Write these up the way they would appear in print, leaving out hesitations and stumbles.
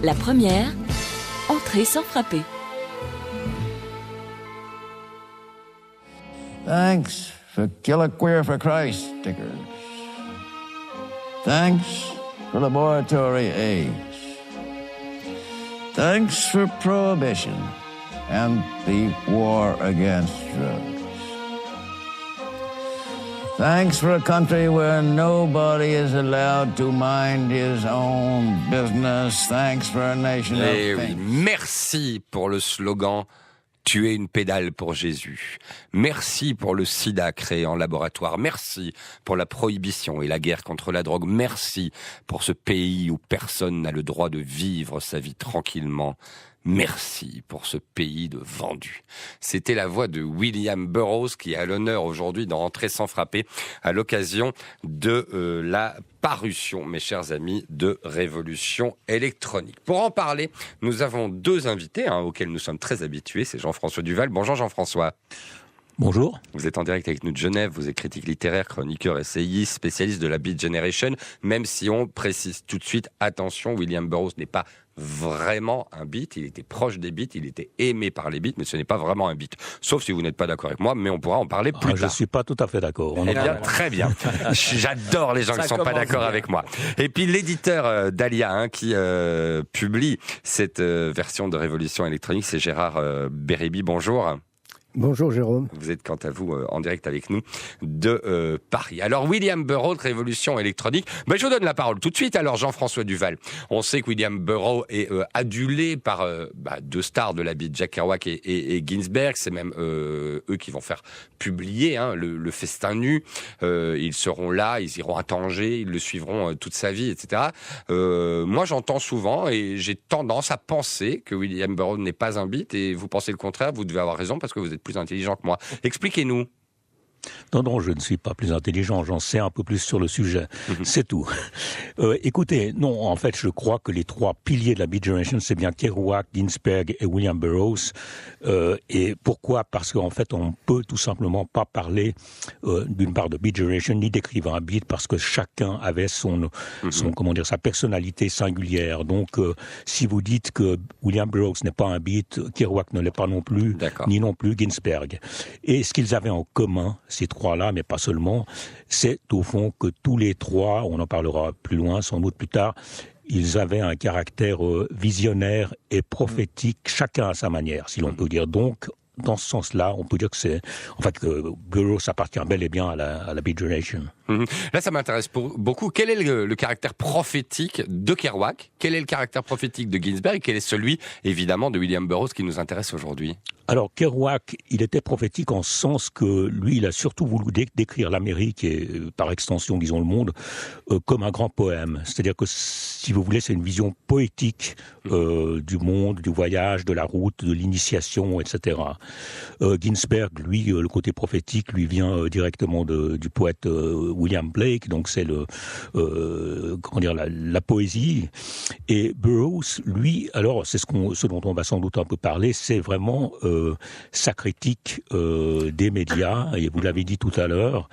La première, entrer sans frapper. Thanks for Kill a Queer for Christ stickers. Thanks for laboratory aids. Thanks for prohibition and the war against drugs. Thanks for a country where nobody is allowed to mind his own business. Thanks for a nation of oui, merci pour le slogan « Tuer une pédale pour Jésus ». Merci pour le sida créé en laboratoire. Merci pour la prohibition et la guerre contre la drogue. Merci pour ce pays où personne n'a le droit de vivre sa vie tranquillement. Merci pour ce pays de vendus. C'était la voix de William Burroughs qui a l'honneur aujourd'hui d'en Entrer sans frapper à l'occasion de la parution, mes chers amis, de Révolution électronique. Pour en parler, nous avons deux invités auxquels nous sommes très habitués. C'est Jean-François Duval. Bonjour Jean-François. Bonjour. Vous êtes en direct avec nous de Genève, vous êtes critique littéraire, chroniqueur, essayiste, spécialiste de la Beat Generation, même si on précise tout de suite, attention, William Burroughs n'est pas vraiment un beat, il était proche des beats, il était aimé par les beats, mais ce n'est pas vraiment un beat. Sauf si vous n'êtes pas d'accord avec moi, mais on pourra en parler plus tard. Je ne suis pas tout à fait d'accord. Eh bien, très bien. J'adore les gens qui ne sont pas d'accord avec moi. Et puis l'éditeur d'Alia qui publie cette version de Révolution électronique, c'est Gérard Bérébi. Bonjour. Bonjour Jérôme. Vous êtes quant à vous en direct avec nous de Paris. Alors William Burroughs, Révolution électronique. Je vous donne la parole tout de suite. Alors Jean-François Duval, on sait que William Burroughs est adulé par deux stars de la beat, Jack Kerouac et Ginsberg. C'est même eux qui vont faire publier le Festin nu. Ils seront là, ils iront à Tanger, ils le suivront toute sa vie, etc. Moi j'entends souvent et j'ai tendance à penser que William Burroughs n'est pas un beat et vous pensez le contraire. Vous devez avoir raison parce que vous êtes plus intelligent que moi. Expliquez-nous. Non, je ne suis pas plus intelligent, j'en sais un peu plus sur le sujet, c'est tout. Écoutez, non, en fait, je crois que les trois piliers de la Beat Generation, c'est bien Kerouac, Ginsberg et William Burroughs. Et pourquoi ? Parce qu'en fait, on peut tout simplement pas parler d'une part de Beat Generation, ni d'écrire un beat, parce que chacun avait sa personnalité singulière. Donc, si vous dites que William Burroughs n'est pas un beat, Kerouac ne l'est pas non plus, ni non plus Ginsberg. Et ce qu'ils avaient en commun, ces trois-là, mais pas seulement, c'est au fond que tous les trois, on en parlera plus loin, sans doute plus tard, ils avaient un caractère visionnaire et prophétique, chacun à sa manière, si l'on peut dire. Donc, dans ce sens-là, on peut dire que Burroughs appartient bel et bien à la Beat Generation. Là, ça m'intéresse beaucoup. Quel est le caractère prophétique de Kerouac ? Quel est le caractère prophétique de Ginsberg ? Quel est celui, évidemment, de William Burroughs qui nous intéresse aujourd'hui ? Alors, Kerouac, il était prophétique en ce sens que lui, il a surtout voulu décrire l'Amérique et, par extension, disons le monde, comme un grand poème. C'est-à-dire que, si vous voulez, c'est une vision poétique du monde, du voyage, de la route, de l'initiation, etc. Ginsberg, lui, le côté prophétique, lui vient directement du poète William Blake, donc c'est la poésie. Et Burroughs, lui, alors c'est ce dont on va sans doute un peu parler, c'est vraiment sa critique des médias. Et vous l'avez dit tout à l'heure,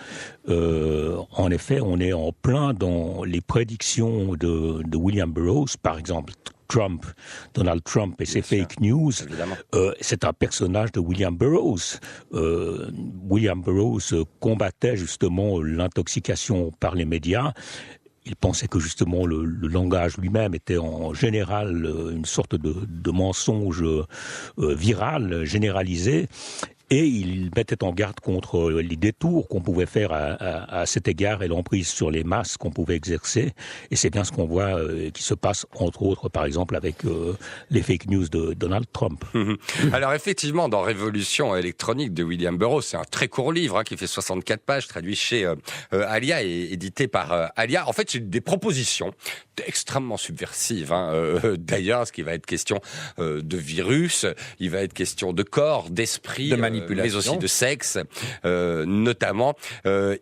en effet, on est en plein dans les prédictions de William Burroughs, par exemple. Donald Trump et ses fake news, c'est un personnage de William Burroughs. William Burroughs combattait justement l'intoxication par les médias. Il pensait que justement le langage lui-même était en général une sorte de mensonge viral, généralisé. Et il mettait en garde contre les détours qu'on pouvait faire à cet égard et l'emprise sur les masses qu'on pouvait exercer. Et c'est bien ce qu'on voit qui se passe, entre autres, par exemple, avec les fake news de Donald Trump. Alors effectivement, dans Révolution électronique de William Burroughs, c'est un très court livre qui fait 64 pages, traduit chez Alia et édité par Alia. En fait, c'est des propositions extrêmement subversives. D'ailleurs, ce qui va être question de virus, il va être question de corps, d'esprit, de manipulation, mais aussi de sexe, notamment.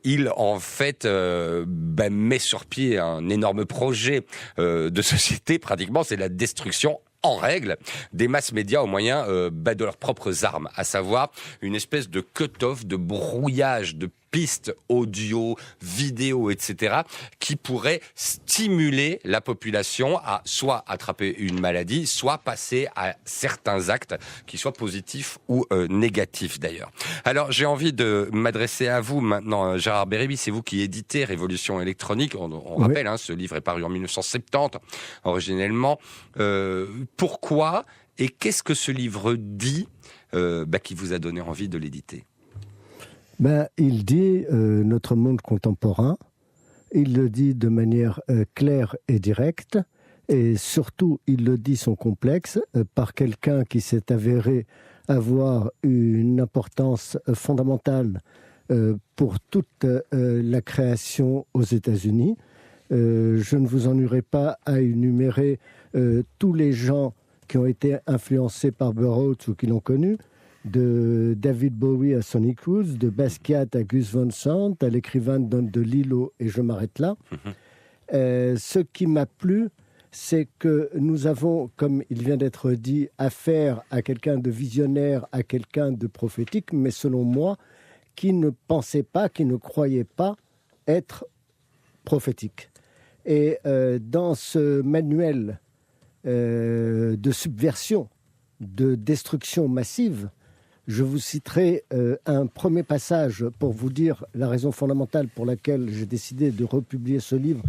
Il en fait met sur pied un énorme projet de société. Pratiquement, c'est la destruction en règle des masses médias au moyen de leurs propres armes, à savoir une espèce de cut-off, de brouillage, de pistes audio, vidéo, etc., qui pourraient stimuler la population à soit attraper une maladie, soit passer à certains actes qui soient positifs ou négatifs d'ailleurs. Alors j'ai envie de m'adresser à vous maintenant, Gérard Bérébi, c'est vous qui éditez Révolution électronique, on rappelle, ce livre est paru en 1970 originellement. Pourquoi et qu'est-ce que ce livre dit qui vous a donné envie de l'éditer? Il dit notre monde contemporain, il le dit de manière claire et directe, et surtout il le dit sans complexe, par quelqu'un qui s'est avéré avoir une importance fondamentale pour toute la création aux États-Unis. Je ne vous ennuierai pas à énumérer tous les gens qui ont été influencés par Burroughs ou qui l'ont connu, de David Bowie à Sonny Cruz, de Basquiat à Gus Van Sant, à l'écrivain Don DeLillo, et je m'arrête là. Ce qui m'a plu, c'est que nous avons, comme il vient d'être dit, affaire à quelqu'un de visionnaire, à quelqu'un de prophétique, mais selon moi, qui ne pensait pas, qui ne croyait pas être prophétique. Et dans ce manuel de subversion, de destruction massive, je vous citerai un premier passage pour vous dire la raison fondamentale pour laquelle j'ai décidé de republier ce livre,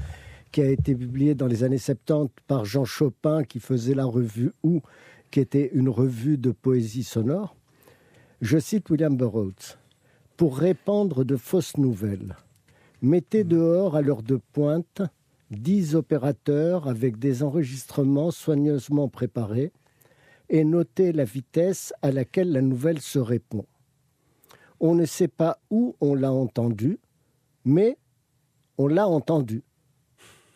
qui a été publié dans les années 70 par Jean Chopin, qui faisait la revue OU, qui était une revue de poésie sonore. Je cite William Burroughs. « Pour répandre de fausses nouvelles, mettez dehors à l'heure de pointe 10 opérateurs avec des enregistrements soigneusement préparés et notez la vitesse à laquelle la nouvelle se répond. On ne sait pas où on l'a entendu, mais on l'a entendu.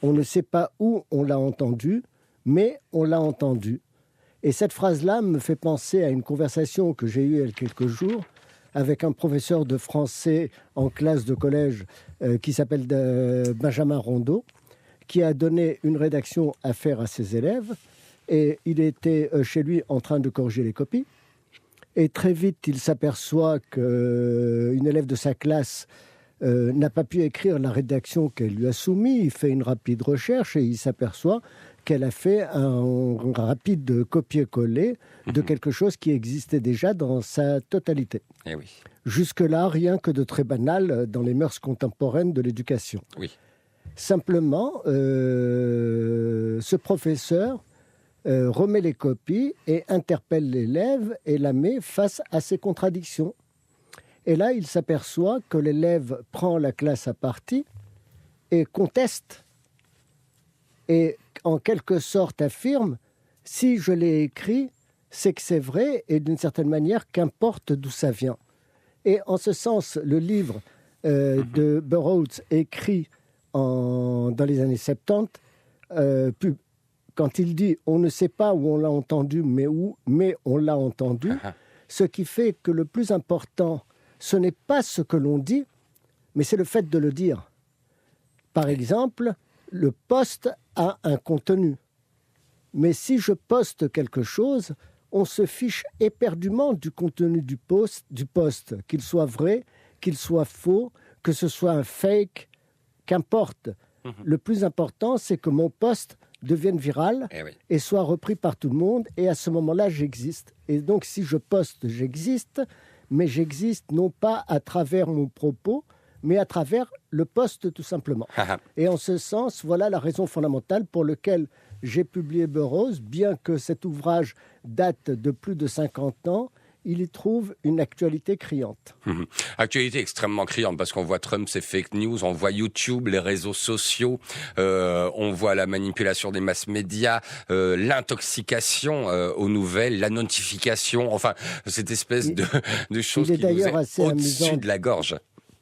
On ne sait pas où on l'a entendu, mais on l'a entendu. » Et cette phrase-là me fait penser à une conversation que j'ai eue il y a quelques jours avec un professeur de français en classe de collège qui s'appelle Benjamin Rondeau, qui a donné une rédaction à faire à ses élèves. Et il était chez lui en train de corriger les copies. Et très vite, il s'aperçoit qu'une élève de sa classe n'a pas pu écrire la rédaction qu'elle lui a soumise. Il fait une rapide recherche et il s'aperçoit qu'elle a fait un rapide copier-coller de quelque chose qui existait déjà dans sa totalité. Eh oui. Jusque-là, rien que de très banal dans les mœurs contemporaines de l'éducation. Oui. Simplement, ce professeur remet les copies et interpelle l'élève et la met face à ses contradictions. Et là, il s'aperçoit que l'élève prend la classe à partie et conteste. Et en quelque sorte affirme, si je l'ai écrit, c'est que c'est vrai, et d'une certaine manière, qu'importe d'où ça vient. Et en ce sens, le livre de Burroughs, écrit dans les années 70, quand il dit « on ne sait pas où on l'a entendu, mais on l'a entendu », ce qui fait que le plus important, ce n'est pas ce que l'on dit, mais c'est le fait de le dire. Par exemple, le post a un contenu. Mais si je poste quelque chose, on se fiche éperdument du contenu du post, qu'il soit vrai, qu'il soit faux, que ce soit un fake, qu'importe. Le plus important, c'est que mon post devienne viral et soit repris par tout le monde. Et à ce moment-là, j'existe. Et donc, si je poste, j'existe, mais j'existe non pas à travers mon propos, mais à travers le poste tout simplement. Et en ce sens, voilà la raison fondamentale pour laquelle j'ai publié Burroughs, bien que cet ouvrage date de plus de 50 ans, il y trouve une actualité criante. Actualité extrêmement criante, parce qu'on voit Trump, ses fake news, on voit YouTube, les réseaux sociaux, on voit la manipulation des masses médias, l'intoxication aux nouvelles, la notification, enfin, cette espèce de choses qui nous est au-dessus de la gorge.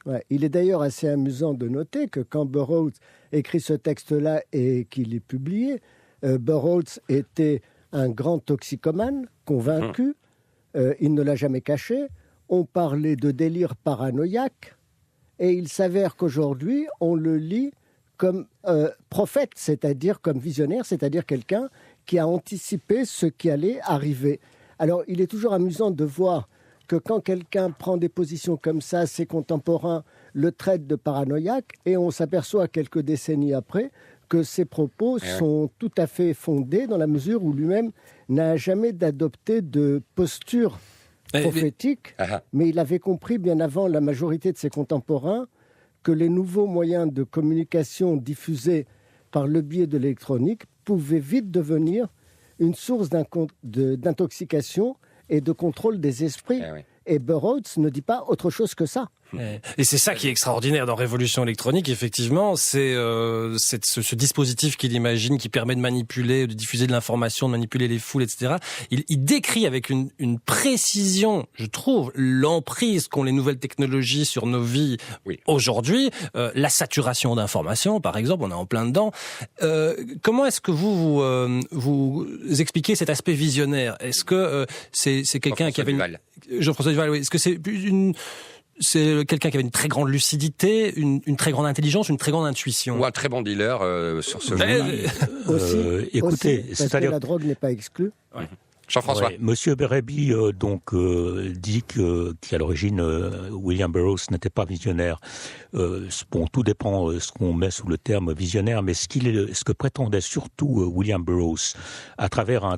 Ouais, il est d'ailleurs assez amusant de noter que quand Burroughs écrit ce texte-là et qu'il est publié, Burroughs était un grand toxicomane, convaincu, il ne l'a jamais caché, on parlait de délire paranoïaque, et il s'avère qu'aujourd'hui, on le lit comme prophète, c'est-à-dire comme visionnaire, c'est-à-dire quelqu'un qui a anticipé ce qui allait arriver. Alors, il est toujours amusant de voir que quand quelqu'un prend des positions comme ça, ses contemporains le traitent de paranoïaque, et on s'aperçoit quelques décennies après que ses propos sont tout à fait fondés dans la mesure où lui-même n'a jamais d'adopté de posture prophétique, mais il avait compris bien avant la majorité de ses contemporains que les nouveaux moyens de communication diffusés par le biais de l'électronique pouvaient vite devenir une source d'intoxication et de contrôle des esprits. Et Burroughs ne dit pas autre chose que ça. Et c'est ça qui est extraordinaire dans Révolution électronique, effectivement, c'est ce dispositif qu'il imagine, qui permet de manipuler, de diffuser de l'information, de manipuler les foules, etc. Il décrit avec une précision, je trouve, l'emprise qu'ont les nouvelles technologies sur nos vies aujourd'hui, la saturation d'informations, par exemple, on est en plein dedans. Comment est-ce que vous expliquez cet aspect visionnaire ? Est-ce que c'est quelqu'un qui avait Jean-François Duval, oui. Est-ce que c'est quelqu'un qui avait une très grande lucidité, une très grande intelligence, une très grande intuition. Ou un très bon dealer sur ce jeu. Écoutez, c'est-à-dire que la drogue n'est pas exclue. Jean-François. Monsieur Bérébi dit qu'à l'origine William Burroughs n'était pas visionnaire. Tout dépend de ce qu'on met sous le terme visionnaire, mais ce que prétendait surtout William Burroughs à travers un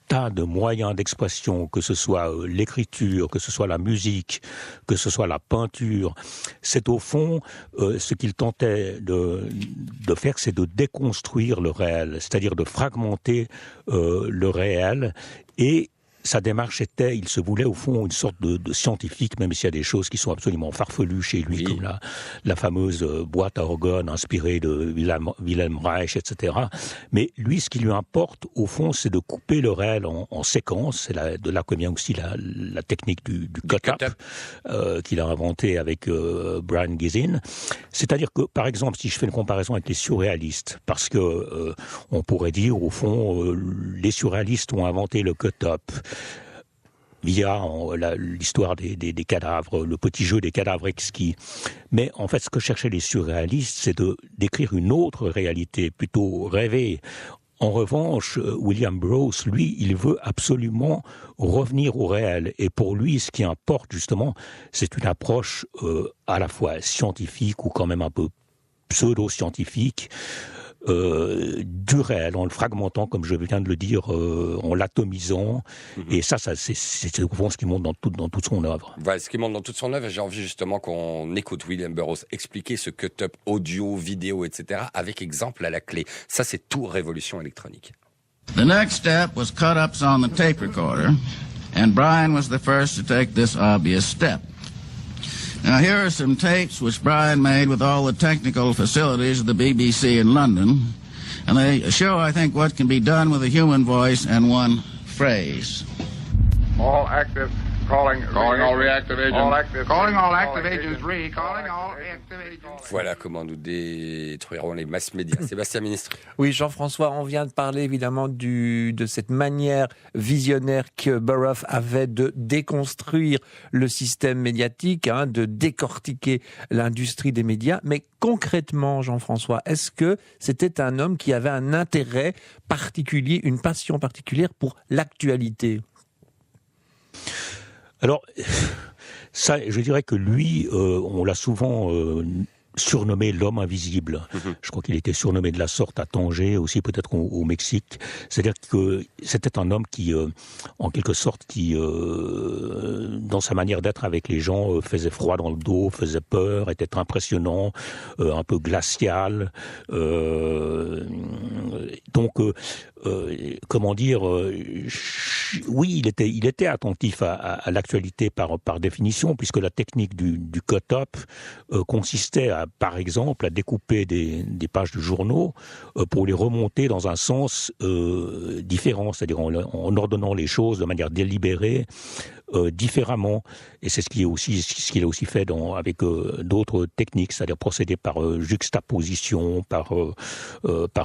tas de moyens d'expression, que ce soit l'écriture, que ce soit la musique, que ce soit la peinture, c'est au fond ce qu'il tentait de faire, c'est de déconstruire le réel, c'est-à-dire de fragmenter le réel. Et sa démarche était, il se voulait au fond une sorte de scientifique, même s'il y a des choses qui sont absolument farfelues chez lui, comme la fameuse boîte à organes inspirée de Wilhelm Reich, etc. Mais lui, ce qui lui importe, au fond, c'est de couper le réel en séquences. C'est de là que vient aussi la technique du cut-up qu'il a inventé avec Brian Gysin. C'est-à-dire que, par exemple, si je fais une comparaison avec les surréalistes, parce que on pourrait dire, au fond, les surréalistes ont inventé le cut-up via l'histoire des cadavres, le petit jeu des cadavres exquis. Mais en fait, ce que cherchaient les surréalistes, c'est de décrire une autre réalité, plutôt rêvée. En revanche, William Burroughs, lui, il veut absolument revenir au réel. Et pour lui, ce qui importe, justement, c'est une approche à la fois scientifique ou quand même un peu pseudo-scientifique, du réel, en le fragmentant, comme je viens de le dire, en l'atomisant. Et ça c'est au fond ce qui monte dans toute son œuvre. Voilà, ce qui monte dans toute son œuvre, et j'ai envie justement qu'on écoute William Burroughs expliquer ce cut-up audio, vidéo, etc., avec exemple à la clé. Ça, c'est tout Révolution électronique. The next step was cut-ups on the tape recorder, and Brian was the first to take this obvious step. Now, here are some tapes which Brian made with all the technical facilities of the BBC in London, and they show, I think, what can be done with a human voice and one phrase. All active, calling all reactive agents. Calling all active agents, calling all active agents. Voilà comment nous détruirons les masses médias. Sébastien Ministre. Oui, Jean-François, on vient de parler évidemment de cette manière visionnaire que Burroughs avait de déconstruire le système médiatique, de décortiquer l'industrie des médias. Mais concrètement, Jean-François, est-ce que c'était un homme qui avait un intérêt particulier, une passion particulière pour l'actualité ? Alors, ça, je dirais que lui, on l'a souvent surnommé l'homme invisible. Je crois qu'il était surnommé de la sorte à Tanger, aussi peut-être au Mexique. C'est-à-dire que c'était un homme qui, en quelque sorte, dans sa manière d'être avec les gens, faisait froid dans le dos, faisait peur, était impressionnant, un peu glacial. Donc, comment dire, oui, il était attentif à l'actualité par définition, puisque la technique du cut-up consistait par exemple, à découper des pages de journaux pour les remonter dans un sens différent, c'est-à-dire en ordonnant les choses de manière délibérée, différemment. Et c'est ce qu'il a aussi fait avec d'autres techniques, c'est-à-dire procéder par juxtaposition, par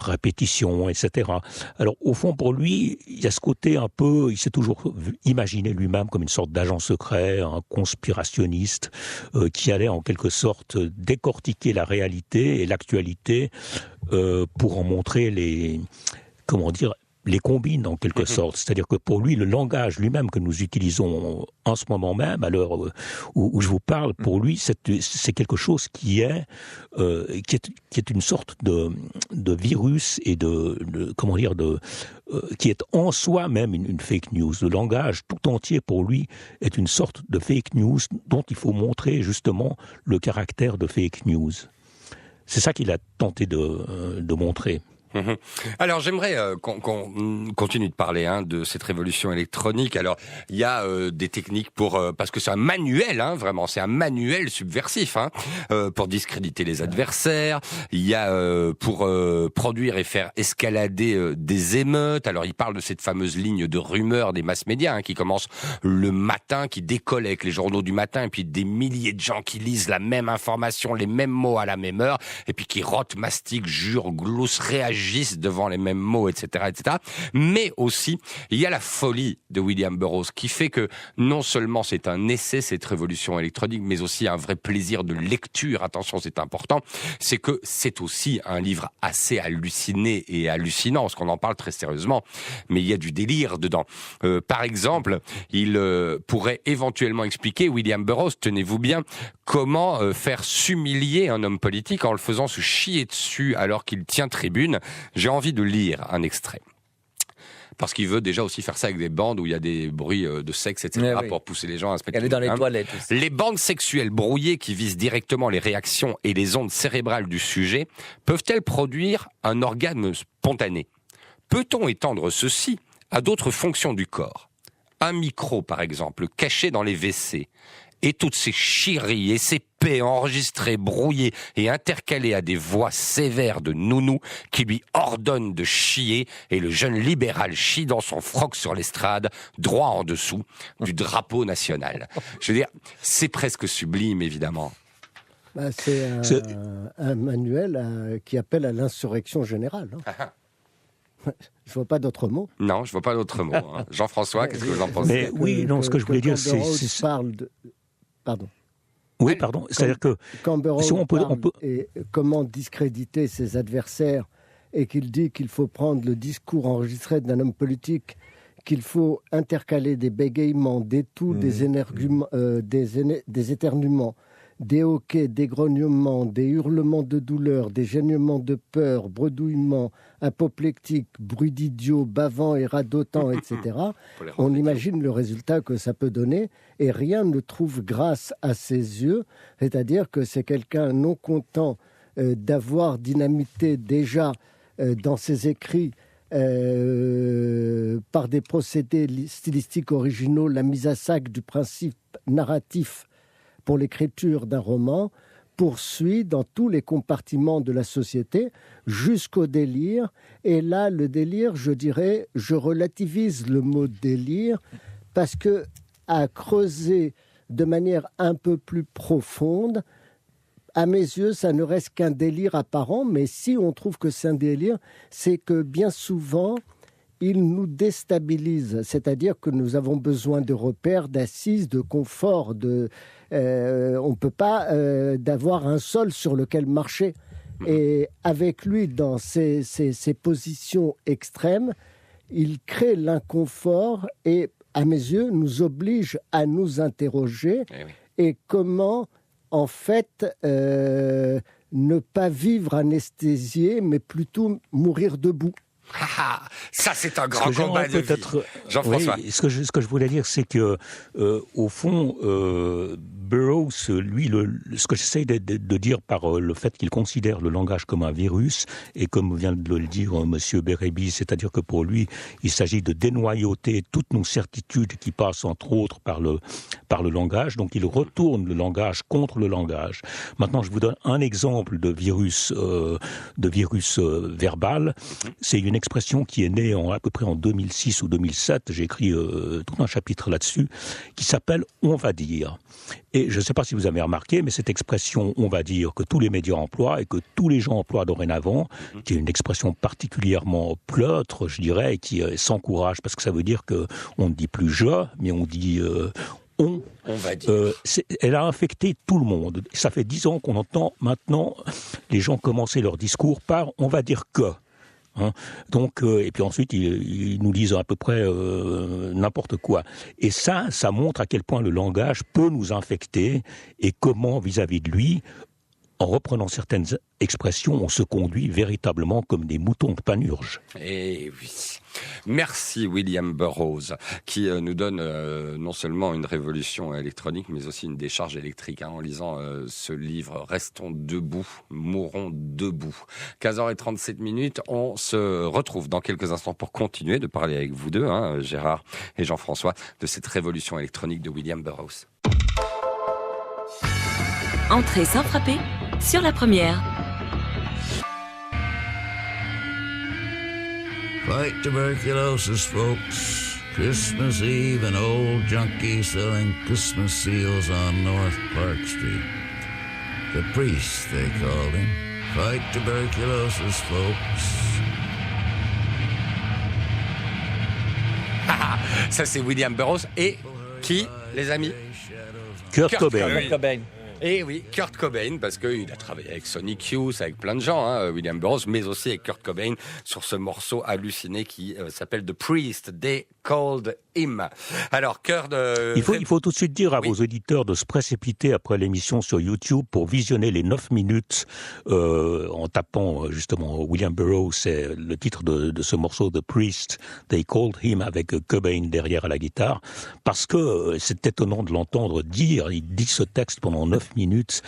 répétition, etc. Alors, au fond, pour lui, il y a ce côté un peu, il s'est toujours imaginé lui-même comme une sorte d'agent secret, un conspirationniste, qui allait en quelque sorte décortiquer la réalité et l'actualité pour en montrer les combine en quelque sorte. C'est-à-dire que pour lui, le langage lui-même que nous utilisons en ce moment même, à l'heure où je vous parle, pour lui, c'est quelque chose qui est une sorte de virus et qui est en soi même une fake news. Le langage tout entier pour lui est une sorte de fake news dont il faut montrer justement le caractère de fake news. C'est ça qu'il a tenté de montrer. Alors j'aimerais qu'on continue de parler de cette révolution électronique. Alors il y a des techniques parce que c'est un manuel, vraiment c'est un manuel subversif pour discréditer les adversaires. Il y a pour produire et faire escalader des émeutes. Alors il parle de cette fameuse ligne de rumeurs des mass médias qui commence le matin, qui décolle avec les journaux du matin, et puis des milliers de gens qui lisent la même information, les mêmes mots à la même heure, et puis qui rotent, mastiquent, jurent, gloussent, réagissent devant les mêmes mots, etc., etc. Mais aussi, il y a la folie de William Burroughs qui fait que non seulement c'est un essai, cette révolution électronique, mais aussi un vrai plaisir de lecture. Attention, c'est important. C'est que c'est aussi un livre assez halluciné et hallucinant, parce qu'on en parle très sérieusement, mais il y a du délire dedans. Par exemple, il pourrait éventuellement expliquer, William Burroughs, tenez-vous bien, comment faire s'humilier un homme politique en le faisant se chier dessus alors qu'il tient tribune. J'ai envie de lire un extrait. Parce qu'il veut déjà aussi faire ça avec des bandes où il y a des bruits de sexe, etc., pour pousser les gens à se mettre... Elle est dans les toilettes aussi. Les bandes sexuelles brouillées qui visent directement les réactions et les ondes cérébrales du sujet peuvent-elles produire un orgasme spontané ? Peut-on étendre ceci à d'autres fonctions du corps ? Un micro, par exemple, caché dans les WC, et toutes ces chieries et ces paix enregistrées, brouillées et intercalées à des voix sévères de nounou qui lui ordonnent de chier, et le jeune libéral chie dans son froc sur l'estrade, droit en dessous du drapeau national. Je veux dire, c'est presque sublime, évidemment. C'est un manuel qui appelle à l'insurrection générale. Je vois pas d'autre mot. Non, je vois pas d'autre mot. Jean-François, qu'est-ce que vous en pensez ? Ce que je voulais dire, c'est... parle de... Pardon. Oui, pardon. C'est-à-dire que quand Burroughs parle et comment discréditer ses adversaires, et qu'il dit qu'il faut prendre le discours enregistré d'un homme politique, qu'il faut intercaler des bégaiements, des toux, des éternuements, des hoquets, des grognements, des hurlements de douleur, des gênements de peur, bredouillements apoplectiques, bruits d'idiots, bavants et radotants, etc. On imagine le résultat que ça peut donner, et rien ne trouve grâce à ses yeux, c'est-à-dire que c'est quelqu'un non content d'avoir dynamité déjà dans ses écrits par des procédés stylistiques originaux la mise à sac du principe narratif pour l'écriture d'un roman, poursuit dans tous les compartiments de la société jusqu'au délire. Et là, le délire, je dirais, je relativise le mot délire, parce que à creuser de manière un peu plus profonde, à mes yeux, ça ne reste qu'un délire apparent, mais si on trouve que c'est un délire, c'est que bien souvent, il nous déstabilise, c'est-à-dire que nous avons besoin de repères, d'assises, de confort, on ne peut pas d'avoir un sol sur lequel marcher. Et avec lui, dans ces positions extrêmes, il crée l'inconfort et, à mes yeux, nous oblige à nous interroger. Et comment, en fait, ne pas vivre anesthésié, mais plutôt mourir debout. Ça, c'est un grand combat de vie. Jean-François. Oui, ce que je voulais dire, c'est que, au fond, Burroughs, lui, ce que j'essaie de dire par le fait qu'il considère le langage comme un virus, et comme vient de le dire M. Bérébi, c'est-à-dire que pour lui, il s'agit de dénoyauter toutes nos certitudes qui passent entre autres par le langage, donc il retourne le langage contre le langage. Maintenant, je vous donne un exemple de virus verbal. C'est une expression qui est née à peu près en 2006 ou 2007, j'ai écrit tout un chapitre là-dessus, qui s'appelle « on va dire ». Et je ne sais pas si vous avez remarqué, mais cette expression « on va dire » que tous les médias emploient et que tous les gens emploient dorénavant, qui est une expression particulièrement pleutre, je dirais, et qui s'encourage, parce que ça veut dire qu'on ne dit plus « je », mais on dit on va dire. Elle a infecté tout le monde. Ça fait 10 ans qu'on entend maintenant les gens commencer leur discours par « on va dire que ». Hein. Donc, et puis ensuite, ils nous disent à peu près n'importe quoi. Et ça montre à quel point le langage peut nous infecter et comment, vis-à-vis de lui, en reprenant certaines expressions, on se conduit véritablement comme des moutons de Panurge. Eh oui. Merci William Burroughs, qui nous donne non seulement une révolution électronique, mais aussi une décharge électrique. En lisant ce livre, Restons debout, mourons debout. 15h37, on se retrouve dans quelques instants pour continuer de parler avec vous deux, Gérard et Jean-François, de cette révolution électronique de William Burroughs. Entrée sans frapper sur la première. Fight tuberculosis, folks. Christmas Eve, an old junkie selling Christmas seals on North Park Street. The priest, they called him. Fight tuberculosis, folks. Ça, c'est William Burroughs. Et qui, les amis? Kurt Cobain. Et oui, Kurt Cobain, parce qu'il a travaillé avec Sonic Youth, avec plein de gens, William Burroughs, mais aussi avec Kurt Cobain sur ce morceau halluciné qui s'appelle The Priest, They Called Him. Alors, Kurt... Il faut tout de suite dire à vos auditeurs de se précipiter après l'émission sur YouTube pour visionner les 9 minutes en tapant justement William Burroughs, c'est le titre de ce morceau The Priest, They Called Him, avec Cobain derrière à la guitare, parce que c'est étonnant de l'entendre dire, il dit ce texte pendant 9 minutes,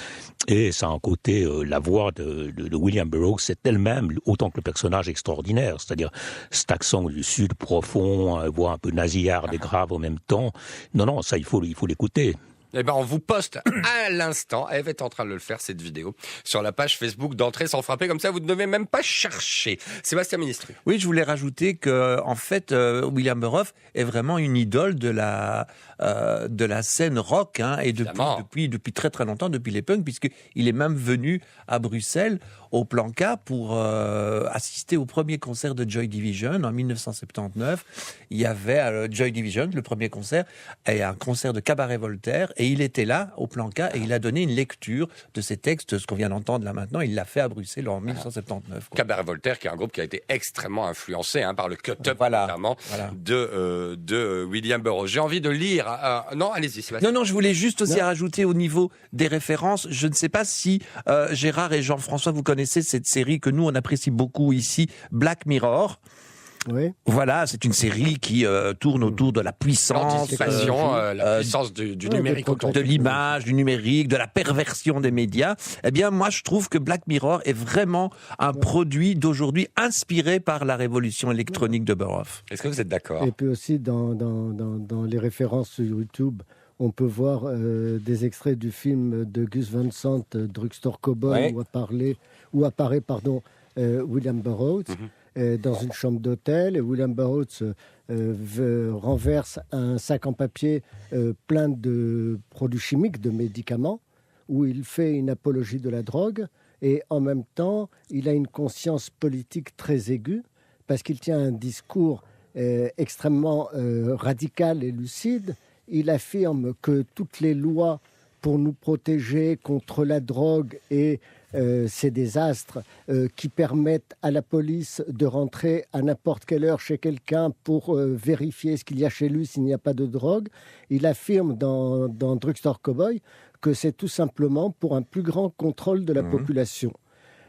et ça a un côté, la voix de William Burroughs, c'est elle-même, autant que le personnage, extraordinaire, c'est-à-dire cet accent du sud profond, voix un peu nasillarde et grave en même temps. Non, ça, il faut l'écouter. Eh ben, on vous poste à l'instant, Ève est en train de le faire, cette vidéo, sur la page Facebook d'Entrée sans frapper, comme ça vous ne devez même pas chercher. Sébastien Ministru. Oui, je voulais rajouter que, en fait, William Burroughs est vraiment une idole de la scène rock, et depuis très très longtemps, depuis les punks, puisqu'il est même venu à Bruxelles, au Plan K, pour assister au premier concert de Joy Division en 1979. Il y avait Joy Division, le premier concert, et un concert de Cabaret Voltaire, et il était là, au Plan K, et il a donné une lecture de ces textes, ce qu'on vient d'entendre là maintenant. Il l'a fait à Bruxelles en 1979. Cabaret Voltaire, qui est un groupe qui a été extrêmement influencé par le cut-up, notamment, de William Burroughs. J'ai envie de lire... non, allez-y, Sébastien. Non, je voulais juste aussi rajouter au niveau des références. Je ne sais pas si Gérard et Jean-François, vous connaissez cette série que nous, on apprécie beaucoup ici, Black Mirror. Oui. Voilà, c'est une série qui tourne autour de la puissance, la puissance du numérique, de l'image, du numérique, de la perversion des médias. Eh bien, moi, je trouve que Black Mirror est vraiment un produit d'aujourd'hui inspiré par la révolution électronique de Burroughs. Est-ce que vous êtes d'accord? Et puis aussi, dans les références sur YouTube, on peut voir des extraits du film de Gus Van Sant, Drugstore Cowboy, où apparaît William Burroughs. Dans une chambre d'hôtel, et William Burroughs renverse un sac en papier plein de produits chimiques, de médicaments, où il fait une apologie de la drogue, et en même temps, il a une conscience politique très aiguë, parce qu'il tient un discours extrêmement radical et lucide. Il affirme que toutes les lois pour nous protéger contre la drogue et ces désastres qui permettent à la police de rentrer à n'importe quelle heure chez quelqu'un pour vérifier ce qu'il y a chez lui s'il n'y a pas de drogue. Il affirme dans Drugstore Cowboy que c'est tout simplement pour un plus grand contrôle de la population.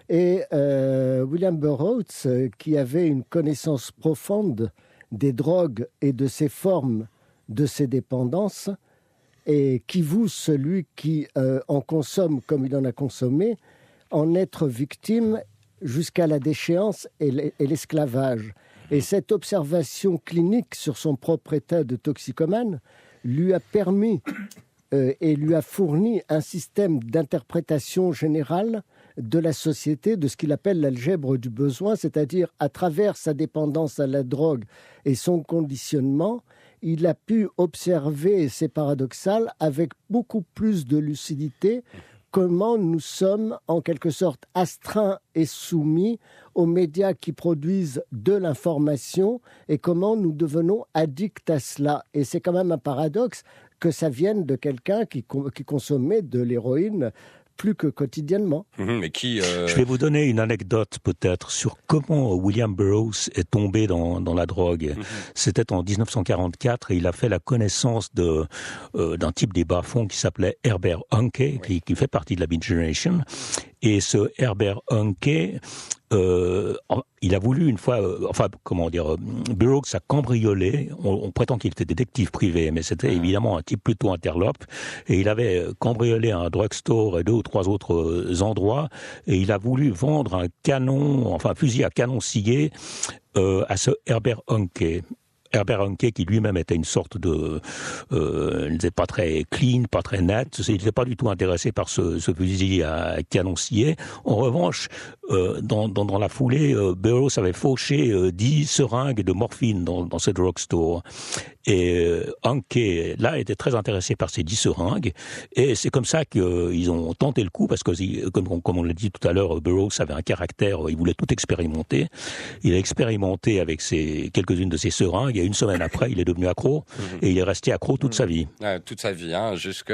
Et William Burroughs, qui avait une connaissance profonde des drogues et de ces formes de ces dépendances, et qui voue celui qui en consomme comme il en a consommé, en être victime jusqu'à la déchéance et l'esclavage. Et cette observation clinique sur son propre état de toxicomane lui a permis et lui a fourni un système d'interprétation générale de la société, de ce qu'il appelle l'algèbre du besoin, c'est-à-dire à travers sa dépendance à la drogue et son conditionnement, il a pu observer, et c'est paradoxal, avec beaucoup plus de lucidité, comment nous sommes en quelque sorte astreints et soumis aux médias qui produisent de l'information et comment nous devenons addicts à cela. Et c'est quand même un paradoxe que ça vienne de quelqu'un qui consommait de l'héroïne plus que quotidiennement. Mais qui Je vais vous donner une anecdote peut-être sur comment William Burroughs est tombé dans la drogue. C'était en 1944 et il a fait la connaissance d'un type des bas-fonds qui s'appelait Herbert Hanke, qui fait partie de la Beat Generation. Et ce Herbert Hanke, il a voulu une fois, Burroughs a cambriolé, on prétend qu'il était détective privé, mais c'était évidemment un type plutôt interlope, et il avait cambriolé un drugstore et 2 ou 3 autres endroits, et il a voulu vendre un fusil à canon scié à ce Herbert Hanke. Herbert Hanke, qui lui-même était une sorte de... n'était pas très clean, pas très net. Il n'était pas du tout intéressé par ce fusil à canon scié. En revanche, dans la foulée, Burroughs avait fauché 10 seringues de morphine dans ce drugstore. Et Hanke, là, était très intéressé par ces 10 seringues. Et c'est comme ça qu'ils ont tenté le coup, parce que, comme on l'a dit tout à l'heure, Burroughs avait un caractère, il voulait tout expérimenter. Il a expérimenté avec quelques-unes de ces seringues, et une semaine après, il est devenu accro, et il est resté accro toute sa vie. Toute sa vie, jusque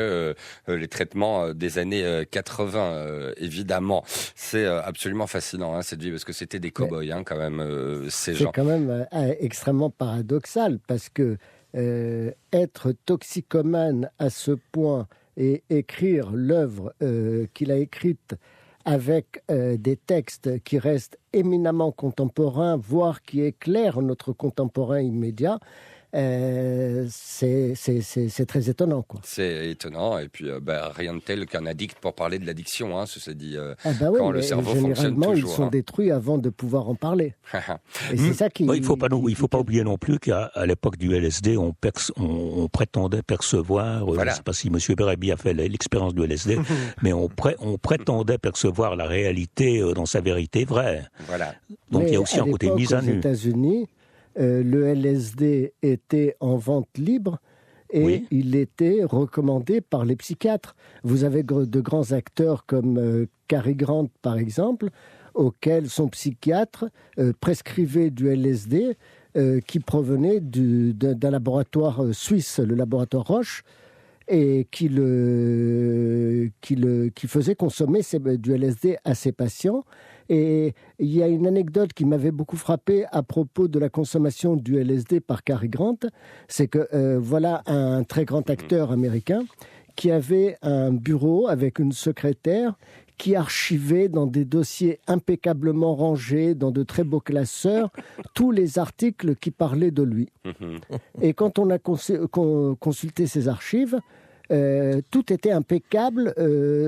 les traitements des années 80, évidemment. C'est absolument fascinant, cette vie, parce que c'était des cow-boys, quand même, ces gens. C'est quand même extrêmement paradoxal, parce que être toxicomane à ce point et écrire l'œuvre qu'il a écrite avec des textes qui restent éminemment contemporains, voire qui éclairent notre contemporain immédiat, c'est très étonnant, quoi. C'est étonnant, et puis rien de tel qu'un addict pour parler de l'addiction, ceci dit, quand le cerveau fonctionne généralement, toujours. Ils sont détruits avant de pouvoir en parler. Et c'est ça qui... Il ne faut pas oublier non plus qu'à l'époque du LSD, on prétendait percevoir, je ne sais pas si M. Bérébi a fait l'expérience du LSD, mais on prétendait percevoir la réalité dans sa vérité vraie. Voilà. Donc il y a aussi un côté mise à nu. Aux États-Unis, le LSD était en vente libre et il était recommandé par les psychiatres. Vous avez de grands acteurs comme Cary Grant, par exemple, auquel son psychiatre prescrivait du LSD qui provenait d'un laboratoire suisse, le laboratoire Roche, et qui faisait consommer du LSD à ses patients. Et il y a une anecdote qui m'avait beaucoup frappé à propos de la consommation du LSD par Cary Grant, c'est que voilà un très grand acteur américain qui avait un bureau avec une secrétaire qui archivait dans des dossiers impeccablement rangés, dans de très beaux classeurs, tous les articles qui parlaient de lui. Et quand on a consulté ces archives, tout était impeccable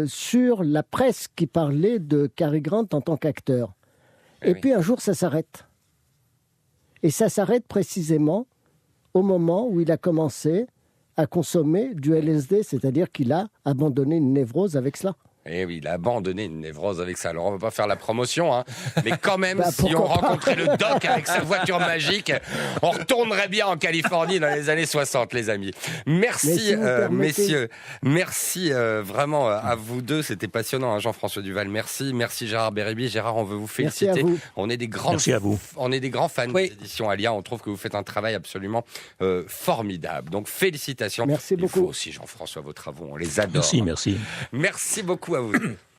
sur la presse qui parlait de Cary Grant en tant qu'acteur. Et puis un jour, ça s'arrête. Et ça s'arrête précisément au moment où il a commencé à consommer du LSD, c'est-à-dire qu'il a abandonné une névrose avec cela. Eh oui, il a abandonné une névrose avec ça. Alors, on va pas faire la promotion, mais quand même, si on rencontrait le doc avec sa voiture magique, on retournerait bien en Californie dans les années 60, les amis. Merci, si messieurs. Merci vraiment à vous deux. C'était passionnant, Jean-François Duval. Merci. Merci, Gérard Bérébi. Gérard, on veut vous féliciter. Merci à vous. On est des grands, merci à vous. On est des grands fans des éditions Alia. On trouve que vous faites un travail absolument formidable. Donc, félicitations. Merci beaucoup. Il faut aussi, Jean-François, vos travaux. On les adore. Merci. Merci beaucoup à vous.